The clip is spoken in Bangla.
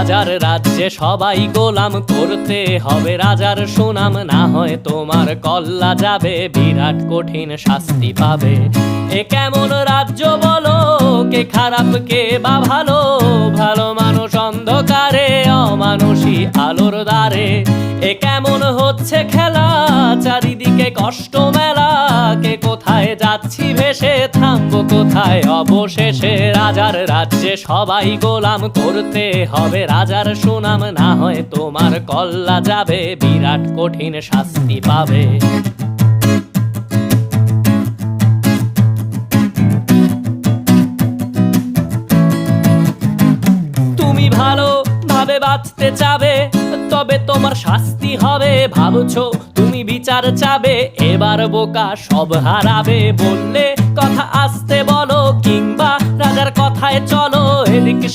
রাজার রাজ্যে সবাই গোলাম, করতে হবে রাজার সুনাম, না হয় তোমার কল্লা যাবে, বিরাট কঠিন শাস্তি পাবে। এ কেমন রাজ্য বলো, কে খারাপ কে বা ভালো, ভালো মানুষ অন্ধকারে, অমানুষী আলোর দ্বারে। এ কেমন হচ্ছে খেলা, চারিদিকে কষ্ট মেলা, কে কোথায় যাচ্ছি ভেসে, থামবো কোথায় অবশেষে। রাজার রাজ্যে সবাই গোলাম, করতে হবে রাজার সুনাম, না হয় তোমার কল্লা যাবে, বিরাট কঠিন শাস্তি পাবে। তুমি ভালো ভাবে বাঁচতে চাবে, তবে তোমার শাস্তি হবে। ভাবছো তুমি বিচার চাবে, এবার বোকা সব হারাবে। বললে কথা আস্তে বলো, কিংবা রাজার কথায় চলো, এদিক